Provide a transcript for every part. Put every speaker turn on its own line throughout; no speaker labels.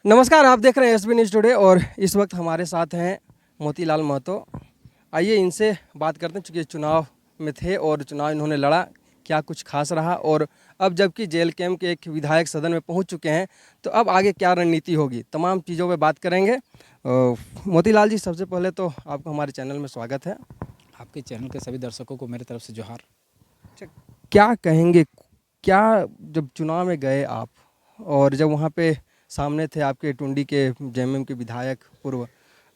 नमस्कार, आप देख रहे हैं एसबी न्यूज़ टुडे और इस वक्त हमारे साथ हैं मोतीलाल महतो। आइए इनसे बात करते हैं, चूँकि चुनाव में थे और चुनाव इन्होंने लड़ा, क्या कुछ खास रहा और अब जबकि जेल कैंप के एक विधायक सदन में पहुंच चुके हैं तो अब आगे क्या रणनीति होगी, तमाम चीज़ों पे बात करेंगे। मोतीलाल जी, सबसे पहले तो आपको हमारे चैनल में स्वागत है।
आपके चैनल के सभी दर्शकों को मेरी तरफ से जोहार।
अच्छा, क्या कहेंगे, क्या जब चुनाव में गए आप और जब वहाँ पे सामने थे आपके टुंडी के जेएमएम के विधायक पूर्व,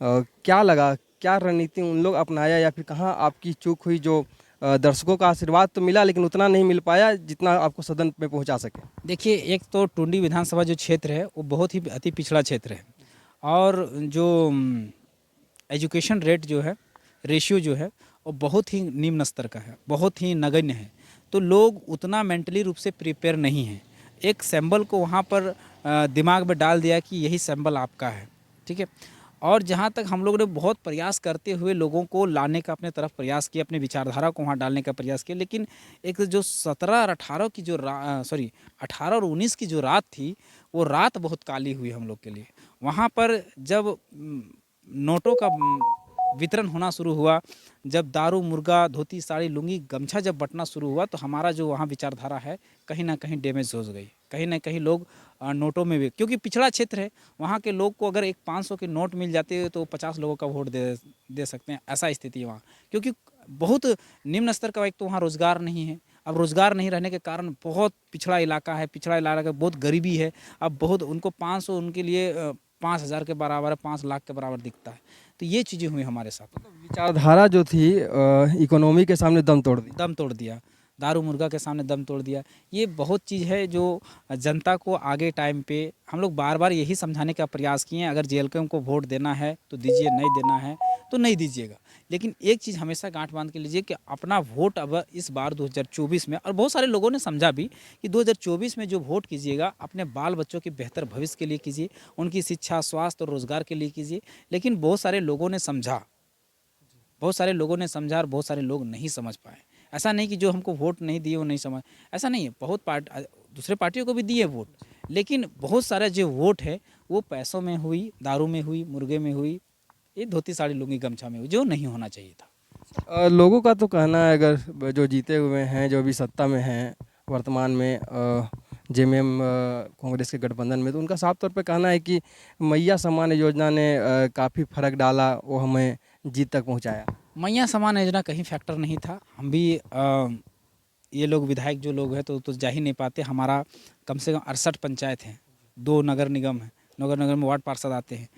क्या लगा, क्या रणनीति उन लोग अपनाया या फिर कहाँ आपकी चूक हुई जो दर्शकों का आशीर्वाद तो मिला लेकिन उतना नहीं मिल पाया जितना आपको सदन में पहुँचा सके?
देखिए, एक तो टुंडी विधानसभा जो क्षेत्र है वो बहुत ही अति पिछड़ा क्षेत्र है और जो एजुकेशन रेट जो है, रेशियो जो है वो बहुत ही निम्न स्तर का है, बहुत ही नगण्य है। तो लोग उतना मेंटली रूप से प्रिपेयर नहीं हैं। एक सिंबल को वहाँ पर दिमाग में डाल दिया कि यही सिंबल आपका है, ठीक है। और जहाँ तक हम लोग ने बहुत प्रयास करते हुए लोगों को लाने का अपने तरफ प्रयास किया, अपनी विचारधारा को वहाँ डालने का प्रयास किया, लेकिन एक जो 17 और 18 की जो 18 और 19 की जो रात थी, वो रात बहुत काली हुई हम लोग के लिए। वहाँ पर जब नोटों का वितरण होना शुरू हुआ, जब दारू, मुर्गा, धोती, साड़ी, लुंगी, गमछा जब बंटना शुरू हुआ, तो हमारा जो वहाँ विचारधारा है कहीं ना कहीं डैमेज हो गई। कहीं ना कहीं लोग नोटों में भी, क्योंकि पिछड़ा क्षेत्र है, वहाँ के लोग को अगर एक 500 के नोट मिल जाते हैं तो 50 लोगों का वोट दे सकते हैं, ऐसा स्थिति है वहाँ। क्योंकि बहुत निम्न स्तर का, एक तो वहाँ रोज़गार नहीं है। अब रोज़गार नहीं रहने के कारण बहुत पिछड़ा इलाका है, पिछड़ा इलाका बहुत गरीबी है। अब बहुत उनको 500 उनके लिए 5,000 के बराबर है, 5 लाख के बराबर दिखता है। तो ये चीज़ें हुई हमारे साथ।
विचारधारा जो थी इकोनॉमी के सामने
दम तोड़ दिया, दारू मुर्गा के सामने दम तोड़ दिया। ये बहुत चीज़ है जो जनता को आगे टाइम पे हम लोग बार बार यही समझाने का प्रयास किए हैं, अगर जेएलकेएम को वोट देना है तो दीजिए, नहीं देना है तो नहीं दीजिएगा। लेकिन एक चीज़ हमेशा गांठ बांध के लीजिए कि अपना वोट अब इस बार 2024 में, और बहुत सारे लोगों ने समझा भी कि 2024 में जो वोट कीजिएगा अपने बाल बच्चों के बेहतर भविष्य के लिए कीजिए, उनकी शिक्षा, स्वास्थ्य और रोज़गार के लिए कीजिए। लेकिन बहुत सारे लोगों ने समझा, बहुत सारे लोगों ने समझा और बहुत सारे लोग नहीं समझ पाए। ऐसा नहीं कि जो हमको वोट नहीं दिए वो नहीं समझ, ऐसा नहीं है। बहुत दूसरे पार्टियों को भी दिए वोट, लेकिन बहुत सारा जो वोट है वो पैसों में हुई, दारू में हुई, मुर्गे में हुई, ये धोती साड़ी लुंगी गमछा में हुई, जो नहीं होना चाहिए था।
लोगों का तो कहना है, अगर जो जीते हुए हैं, जो अभी सत्ता में हैं वर्तमान में जेएमएम कांग्रेस के गठबंधन में, तो उनका साफ तौर पे कहना है कि मैया सम्मान योजना ने काफ़ी फर्क डाला, वो हमें जीत तक पहुंचाया।
मैया समान योजना कहीं फैक्टर नहीं था। हम भी ये लोग विधायक जो लोग हैं तो जा ही नहीं पाते। हमारा कम से कम 68 पंचायत हैं, 2 नगर निगम हैं, नगर निगम में वार्ड पार्षद आते हैं।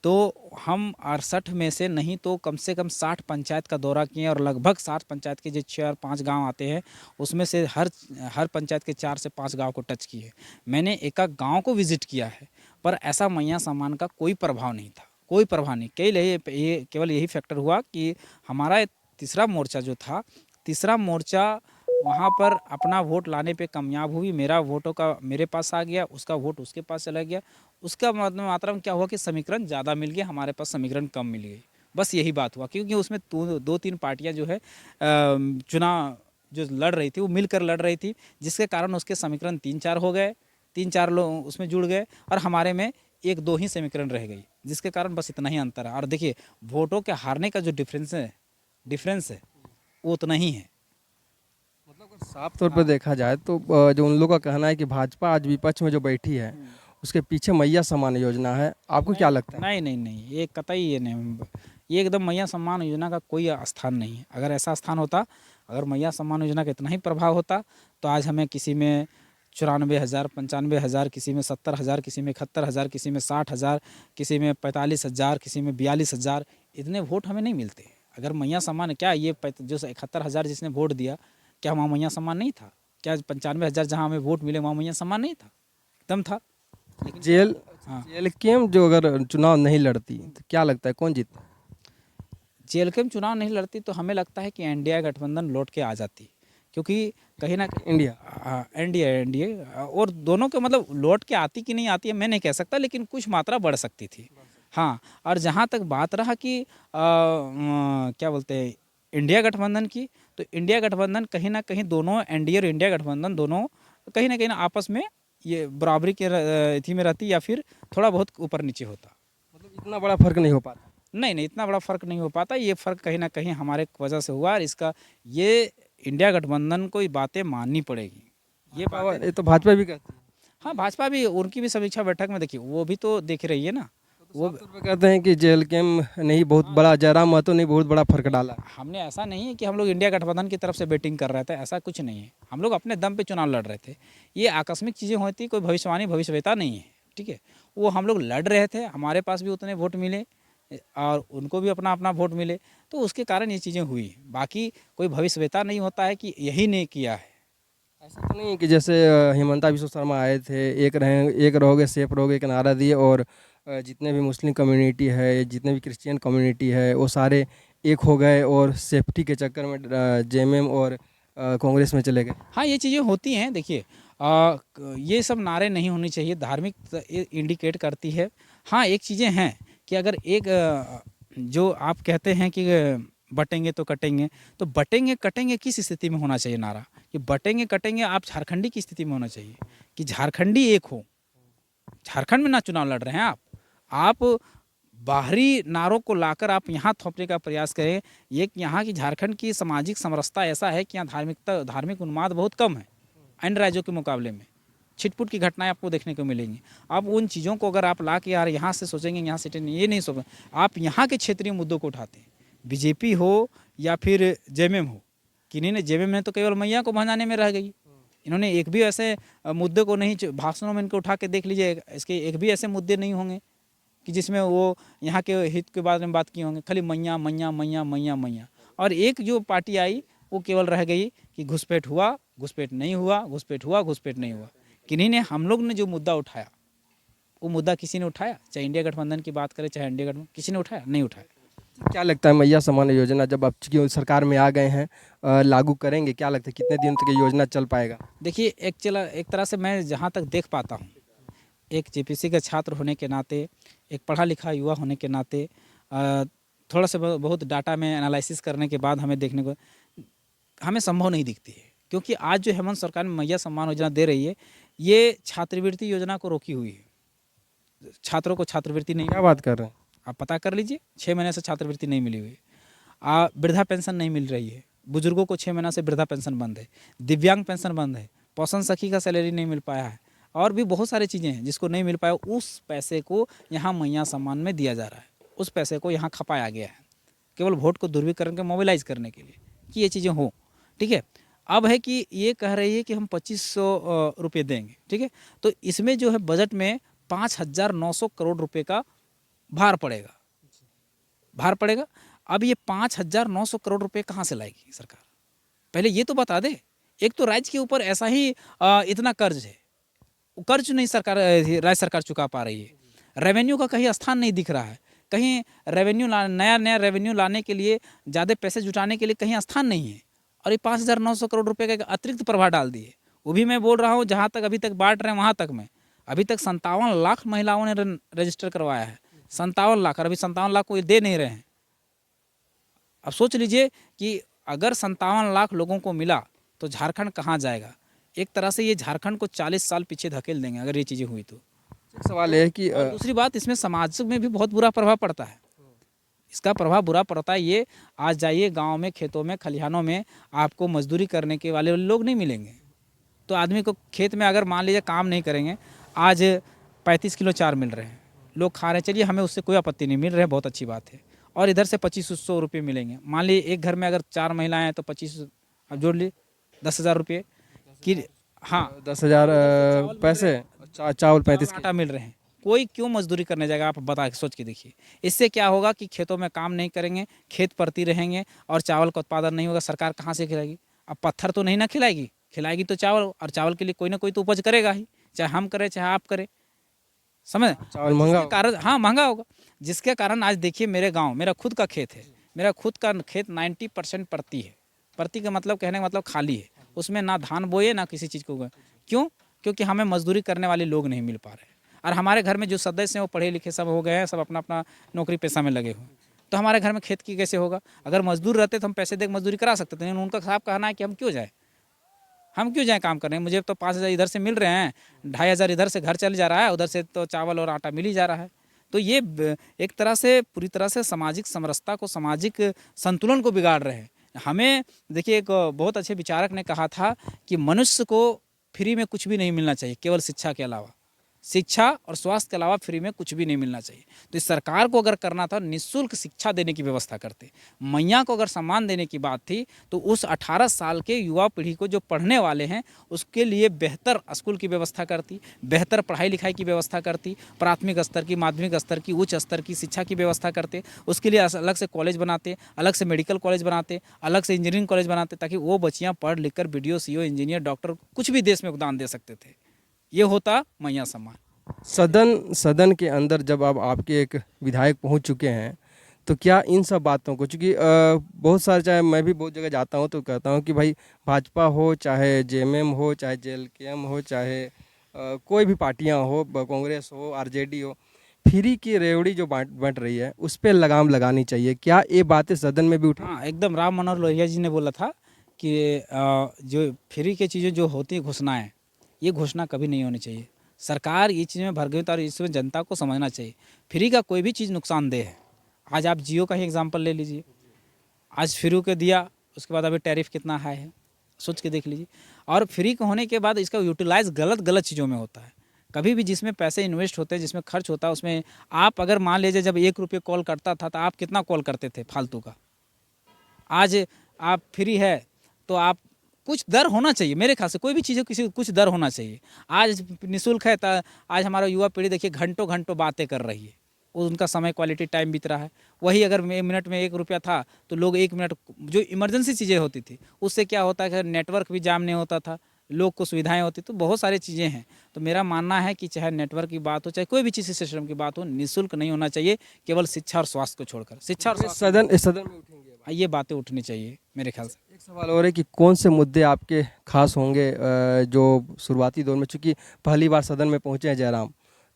तो हम 68 में से नहीं तो कम से कम 60 पंचायत का दौरा किए और लगभग 60 पंचायत के जो 6 और 5 गांव आते हैं उसमें से हर पंचायत के 4 से 5 गांव को टच किए। मैंने एक एक गाँव को विजिट किया है, पर ऐसा मैया सम्मान का कोई प्रभाव नहीं था, कोई प्रभाव नहीं। ये केवल यही फैक्टर हुआ कि हमारा तीसरा मोर्चा जो था, तीसरा मोर्चा वहाँ पर अपना वोट लाने पे कामयाब हुई। मेरा वोटों का मेरे पास आ गया, उसका वोट उसके पास चला गया। उसका मतलब मात्रा में क्या हुआ कि समीकरण ज़्यादा मिल गया, हमारे पास समीकरण कम मिल गई। बस यही बात हुआ, क्योंकि उसमें 2-3 पार्टियाँ जो है चुनाव जो लड़ रही थी वो मिलकर लड़ रही थी, जिसके कारण उसके समीकरण 3-4 हो गए, 3-4 लोग उसमें जुड़ गए और हमारे में 1-2 ही समीकरण रह गई, जिसके कारण बस इतना ही अंतर है। और देखिए, वोटों के हारने का जो डिफरेंस है वो उतना ही है।
मतलब अगर साफ तौर पे देखा जाए तो जो उन लोगों का कहना है कि भाजपा आज विपक्ष में जो बैठी है उसके पीछे मैया सम्मान योजना है, आपको क्या लगता है?
नहीं नहीं नहीं, ये कतई ये नहीं, ये एकदम मैया सम्मान योजना का कोई स्थान नहीं है। अगर ऐसा स्थान होता, अगर मैया सम्मान योजना का इतना ही प्रभाव होता तो आज हमें किसी में 94,000, 95,000, किसी में 70,000, किसी में 71,000, किसी में 60,000, किसी में 45,000, किसी में 42,000, इतने वोट हमें नहीं मिलते। अगर मैया सम्मान क्या ये जो 71,000 जिसने वोट दिया, क्या वहाँ मैया सम्मान नहीं था? क्या 95,000 जहाँ हमें वोट मिले वहाँ मैया सम्मान नहीं था? एकदम था। लेकिन
जेल
हाँ,
जेल केम जो अगर चुनाव नहीं लड़ती तो क्या लगता है कौन जीतता?
जेएलकेएम चुनाव नहीं लड़ती तो हमें लगता है कि एनडीए गठबंधन लौट के आ जाती, क्योंकि कहीं ना
इंडिया।
एनडीए एनडीए और दोनों के मतलब लौट के आती कि नहीं आती है मैं नहीं कह सकता, लेकिन कुछ मात्रा बढ़ सकती थी। हाँ, और जहाँ तक बात रहा कि क्या बोलते हैं इंडिया गठबंधन की, तो इंडिया गठबंधन कहीं ना कहीं दोनों एनडीए और इंडिया गठबंधन दोनों कहीं ना आपस में ये बराबरी के इथी में रहती या फिर थोड़ा बहुत ऊपर नीचे होता।
मतलब इतना बड़ा फर्क नहीं हो पाता।
नहीं नहीं, इतना बड़ा फर्क नहीं हो पाता। ये फर्क कहीं ना कहीं हमारे वजह से हुआ और इसका ये इंडिया गठबंधन को ये बातें माननी पड़ेगी। ये बातें
ये तो भाजपा भी कहती है।
हाँ, भाजपा भी उनकी भी समीक्षा बैठक में देखिए वो भी तो देख रही है ना। वो
साफ तौर पे कहते हैं कि जेल कैम नहीं बहुत बड़ा, जयराम महतो ने बहुत बड़ा फर्क डाला।
हमने ऐसा नहीं है कि हम लोग इंडिया गठबंधन की तरफ से बैटिंग कर रहे थे, ऐसा कुछ नहीं है। हम लोग अपने दम पे चुनाव लड़ रहे थे। ये आकस्मिक चीज़ें होती, कोई भविष्यवाणी भविष्यवेता नहीं है, ठीक है। वो हम लोग लड़ रहे थे, हमारे पास भी उतने वोट मिले और उनको भी अपना अपना वोट मिले, तो उसके कारण ये चीज़ें हुई। बाकी कोई भविष्यवेता नहीं होता है कि यही नहीं किया है।
ऐसा तो नहीं है कि जैसे हिमंता बिस्वा शर्मा आए थे, एक रहोगे सेफ रहोगे का नारा दिए, और जितने भी मुस्लिम कम्युनिटी है, जितने भी क्रिश्चियन कम्युनिटी है, वो सारे एक हो गए और सेफ्टी के चक्कर में जेएमएम और कांग्रेस में चले गए।
हाँ, ये चीज़ें होती हैं। देखिए ये सब नारे नहीं होनी चाहिए, धार्मिक इंडिकेट करती है। हाँ, एक चीज़ें हैं कि अगर एक जो आप कहते हैं कि बटेंगे तो कटेंगे, तो बटेंगे कटेंगे किस स्थिति में होना चाहिए नारा? कि बटेंगे कटेंगे आप झारखंडी की स्थिति में होना चाहिए कि झारखंडी एक हो। झारखंड में ना चुनाव लड़ रहे हैं आप बाहरी नारों को लाकर आप यहाँ थोपने का प्रयास करें। ये यहाँ की झारखंड की सामाजिक समरसता ऐसा है कि यहाँ धार्मिक उन्माद बहुत कम है अन्य राज्यों के मुकाबले में। छिटपुट की घटनाएं आपको देखने को मिलेंगी। अब उन चीज़ों को अगर आप ला के यार यहाँ से सोचेंगे, यहाँ से ये नहीं सोचेंगे, आप यहाँ के क्षेत्रीय मुद्दों को उठाते हैं, बीजेपी हो या फिर जेएमएम हो। किन्हीं ने जेएमएम ने तो केवल मैया को भंजाने में रह गई। इन्होंने एक भी ऐसे मुद्दे को नहीं, भाषणों में इनको उठा के देख लीजिए, इसके एक भी ऐसे मुद्दे नहीं होंगे कि जिसमें वो यहाँ के हित के बारे में बात की होंगे। खाली मैया मैया मैया मैया मैया। और एक जो पार्टी आई वो केवल रह गई कि घुसपैठ हुआ, घुसपैठ नहीं हुआ, घुसपैठ हुआ, घुसपैठ नहीं हुआ। किन्हीं ने, हम लोग ने जो मुद्दा उठाया वो मुद्दा किसी ने उठाया? चाहे इंडिया गठबंधन की बात करें, चाहे इंडिया गठबंधन, किसी ने उठाया? नहीं उठाया।
क्या लगता है मैया सम्मान योजना जब आप चूंकि सरकार में आ गए हैं, लागू करेंगे, क्या लगता है कितने दिन तक ये योजना चल पाएगा?
देखिए एक तरह से मैं जहाँ तक देख पाता हूँ, एक जेपीसी का छात्र होने के नाते, एक पढ़ा लिखा युवा होने के नाते, थोड़ा सा बहुत डाटा में एनालिसिस करने के बाद हमें देखने को हमें संभव नहीं दिखती है। क्योंकि आज जो हेमंत सरकार में मैया सम्मान योजना दे रही है, ये छात्रवृत्ति योजना को रोकी हुई है। छात्रों को छात्रवृत्ति नहीं,
क्या बात कर रहे हैं?
आप पता कर लीजिए, 6 महीने से छात्रवृत्ति नहीं मिली हुई है। वृद्धा पेंशन नहीं मिल रही है, बुजुर्गों को 6 महीना से वृद्धा पेंशन बंद है, दिव्यांग पेंशन बंद है, पोषण सखी का सैलरी नहीं मिल पाया है, और भी बहुत सारी चीज़ें हैं जिसको नहीं मिल पाया। उस पैसे को यहाँ मैया सम्मान में दिया जा रहा है, उस पैसे को यहाँ खपाया गया है केवल वोट को ध्रुवीकरण के मोबिलाइज करने के लिए कि ये चीज़ें हो, ठीक है। अब है कि ये कह रही है कि हम 2500 रुपये देंगे, ठीक है। तो इसमें जो है बजट में 5,900 करोड़ रुपये का भार पड़ेगा। अब ये 5,900 करोड़ रुपए कहाँ से लाएगी सरकार? पहले ये तो बता दे। एक तो राज्य के ऊपर ऐसा ही इतना कर्ज है, कर्ज नहीं राज्य सरकार चुका पा रही है। रेवेन्यू का कहीं स्थान नहीं दिख रहा है, कहीं रेवेन्यू नया रेवेन्यू लाने के लिए, ज़्यादा पैसे जुटाने के लिए कहीं स्थान नहीं है। और ये 5,900 करोड़ रुपये का एक अतिरिक्त प्रभार डाल दिए। वो भी मैं बोल रहा हूँ जहाँ तक अभी तक बांट रहे हैं वहाँ तक में अभी तक 57 लाख महिलाओं ने रजिस्टर करवाया है। 57 लाख, और अभी 57 लाख को दे नहीं रहे हैं। अब सोच लीजिए कि अगर 57 लाख लोगों को मिला तो झारखंड कहाँ जाएगा? एक तरह से ये झारखंड को 40 साल पीछे धकेल देंगे अगर ये चीज़ें हुई तो।
एक सवाल है कि
और दूसरी बात, इसमें समाज में भी बहुत बुरा प्रभाव पड़ता है। इसका प्रभाव बुरा पड़ता है। ये आज जाइए गांव में, खेतों में, खलिहानों में आपको मजदूरी करने के वाले लोग नहीं मिलेंगे। तो आदमी को खेत में अगर मान लीजिए काम नहीं करेंगे, आज 35 किलो चार मिल रहे हैं, लोग खा रहे हैं, चलिए हमें उससे कोई आपत्ति नहीं, मिल रहे हैं, बहुत अच्छी बात है। और इधर से 2500 रुपये मिलेंगे। मान लीजिए एक घर में अगर 4 महिलाएं हैं तो 25, अब जोड़ ली 10,000 रुपये की। हाँ,
10,000 पैसे, चावल 35
आटा मिल रहे हैं। कोई क्यों मजदूरी करने जाएगा? आप बता के सोच के देखिए। इससे क्या होगा कि खेतों में काम नहीं करेंगे, खेत परती रहेंगे और चावल का उत्पादन नहीं होगा। सरकार कहाँ से खिलाएगी? अब पत्थर तो नहीं ना खिलाएगी, खिलाएगी तो चावल, और चावल के लिए कोई ना कोई तो उपज करेगा ही, चाहे हम करें चाहे आप करें। समझ?
चावल महंगा
जिसके कारण, हाँ महंगा होगा, जिसके कारण आज देखिए मेरे गाँव, मेरा खुद का खेत है, मेरा खुद का खेत 90% परती है। परती का मतलब, कहने का मतलब खाली है, उसमें ना धान बोए ना किसी चीज़ को उगाए। क्यों? क्योंकि हमें मजदूरी करने वाले लोग नहीं मिल पा रहे हैं। और हमारे घर में जो सदस्य हैं वो पढ़े लिखे सब हो गए हैं, सब अपना अपना नौकरी पेशा में लगे हुए हैं। तो हमारे घर में खेत की कैसे होगा? अगर मजदूर रहते तो हम पैसे दे मजदूरी करा सकते थे, उनका साफ कहना है कि हम क्यों जाए, हम क्यों जाएं काम करने, मुझे तो 5,000 इधर से मिल रहे हैं, 2,500 इधर से घर चल जा रहा है, उधर से तो चावल और आटा मिल ही जा रहा है। तो ये एक तरह से पूरी तरह से सामाजिक समरसता को, सामाजिक संतुलन को बिगाड़ रहे हैं। हमें देखिए, एक बहुत अच्छे विचारक ने कहा था कि मनुष्य को फ्री में कुछ भी नहीं मिलना चाहिए, केवल शिक्षा के अलावा, शिक्षा और स्वास्थ्य के अलावा फ्री में कुछ भी नहीं मिलना चाहिए। तो इस सरकार को अगर करना था, निःशुल्क शिक्षा देने की व्यवस्था करते। मैया को अगर सम्मान देने की बात थी तो उस 18 साल के युवा पीढ़ी को जो पढ़ने वाले हैं उसके लिए बेहतर स्कूल की व्यवस्था करती, बेहतर पढ़ाई लिखाई की व्यवस्था करती, प्राथमिक स्तर की, माध्यमिक स्तर की, उच्च स्तर की शिक्षा की व्यवस्था करते। उसके लिए अलग से कॉलेज बनाते, अलग से मेडिकल कॉलेज बनाते, अलग से इंजीनियरिंग कॉलेज बनाते, ताकि वो बच्चियाँ पढ़ लिख कर BDO, CO, इंजीनियर, डॉक्टर कुछ भी देश में योगदान दे सकते थे। ये होता मैया सम्मान।
सदन के अंदर जब अब आपके एक विधायक पहुंच चुके हैं, तो क्या इन सब बातों को, चूँकि बहुत सारे, चाहे मैं भी बहुत जगह जाता हूं तो कहता हूं कि भाई भाजपा हो, चाहे JMM हो, चाहे JLKM हो, चाहे कोई भी पार्टियां हो, कांग्रेस हो, RJD हो, फ्री की रेवड़ी जो बंट रही है उस पर लगाम लगानी चाहिए। क्या ये बातें सदन में भी उठी?
हाँ, एकदम राम मनोहर लोहिया जी ने बोला था कि जो फ्री की चीज़ें जो होती हैं, घोषणाएँ, ये घोषणा कभी नहीं होनी चाहिए। सरकार ये चीज़ में भर गई, और इसमें जनता को समझना चाहिए फ्री का कोई भी चीज़ नुकसानदेह है। आज आप जियो का ही एग्जांपल ले लीजिए, आज फ्री को दिया, उसके बाद अभी टैरिफ कितना हाई है, सोच के देख लीजिए। और फ्री के होने के बाद इसका यूटिलाइज गलत चीज़ों में होता है। कभी भी जिसमें पैसे इन्वेस्ट होते हैं, जिसमें खर्च होता है, उसमें आप अगर मान लीजिए जब 1 रुपये कॉल करता था तो आप कितना कॉल करते थे फालतू का। आज आप फ्री है तो आप कुछ दर होना चाहिए, मेरे ख्याल से कोई भी चीज़ किसी कुछ दर होना चाहिए। आज निःशुल्क है तो आज हमारा युवा पीढ़ी देखिए घंटों घंटों बातें कर रही है, उनका समय क्वालिटी टाइम बीत रहा है। वही अगर मिनट में 1 रुपया था तो लोग 1 मिनट, जो इमरजेंसी चीज़ें होती थी उससे क्या होता है कि नेटवर्क भी जाम नहीं होता था, लोग को सुविधाएं होती, तो बहुत सारी चीज़ें हैं। तो मेरा मानना है कि चाहे नेटवर्क की बात हो, चाहे कोई भी चीज़ सिस्टम की बात हो, निःशुल्क नहीं होना चाहिए, केवल शिक्षा और स्वास्थ्य को छोड़कर। शिक्षा और स्वास्थ्य,
इस सदन में उठेंगे
ये बातें उठनी चाहिए मेरे ख्याल से।
एक सवाल और है कि कौन से मुद्दे आपके खास होंगे, जो शुरुआती दौर में, चूंकि पहली बार सदन में पहुंचे हैं जयराम,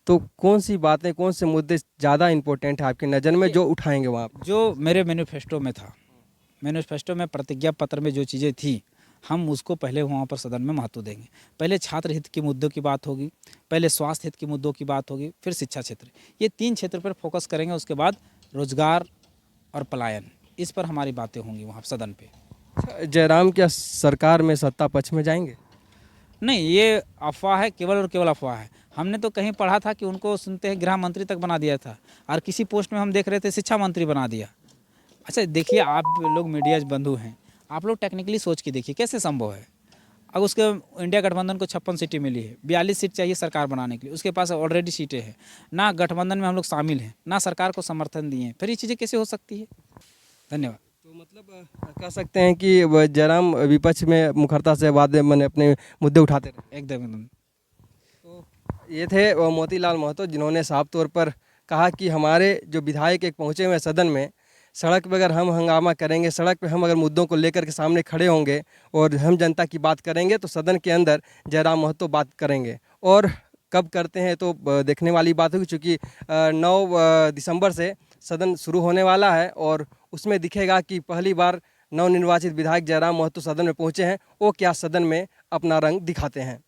तो कौन सी बातें, कौन से मुद्दे ज़्यादा इम्पोर्टेंट है आपकी नज़र में जो उठाएंगे वहाँ पे?
जो मेरे मैनिफेस्टो में था, मैनिफेस्टो में, प्रतिज्ञा पत्र में जो चीज़ें थी, हम उसको पहले वहाँ पर सदन में महत्व देंगे। पहले छात्र हित के मुद्दों की बात होगी, पहले स्वास्थ्य हित के मुद्दों की बात होगी, फिर शिक्षा क्षेत्र, ये 3 क्षेत्र पर फोकस करेंगे। उसके बाद रोजगार और पलायन, इस पर हमारी बातें होंगी वहाँ सदन पे।
जयराम क्या सरकार में सत्ता पक्ष में जाएंगे?
नहीं, ये अफवाह है, केवल और केवल अफवाह है। हमने तो कहीं पढ़ा था कि उनको सुनते हैं गृह मंत्री तक बना दिया था, और किसी पोस्ट में हम देख रहे थे शिक्षा मंत्री बना दिया। अच्छा देखिए, आप लोग मीडिया बंधु हैं, आप लोग टेक्निकली सोच के देखिए कैसे संभव है। अब उसके इंडिया गठबंधन को 56 सीटें मिली है, 42 सीट चाहिए सरकार बनाने के लिए, उसके पास ऑलरेडी सीटें हैं, ना गठबंधन में हम लोग शामिल हैं, ना सरकार को समर्थन दिए हैं, फिर ये चीज़ें कैसे हो सकती है? धन्यवाद।
तो मतलब कह सकते हैं कि जयराम विपक्ष में मुखरता से बाद मैंने अपने मुद्दे उठाते रहे।
एकदम।
तो ये थे मोतीलाल महतो, जिन्होंने साफ तौर पर कहा कि हमारे जो विधायक एक पहुँचे हुए सदन में, सड़क पर अगर हम हंगामा करेंगे, सड़क पे हम अगर मुद्दों को लेकर के सामने खड़े होंगे और हम जनता की बात करेंगे, तो सदन के अंदर जयराम महतो बात करेंगे। और कब करते हैं तो देखने वाली बात होगी, चूँकि 9 दिसंबर से सदन शुरू होने वाला है, और उसमें दिखेगा कि पहली बार नवनिर्वाचित विधायक जयराम महतो सदन में पहुँचे हैं, वो क्या सदन में अपना रंग दिखाते हैं।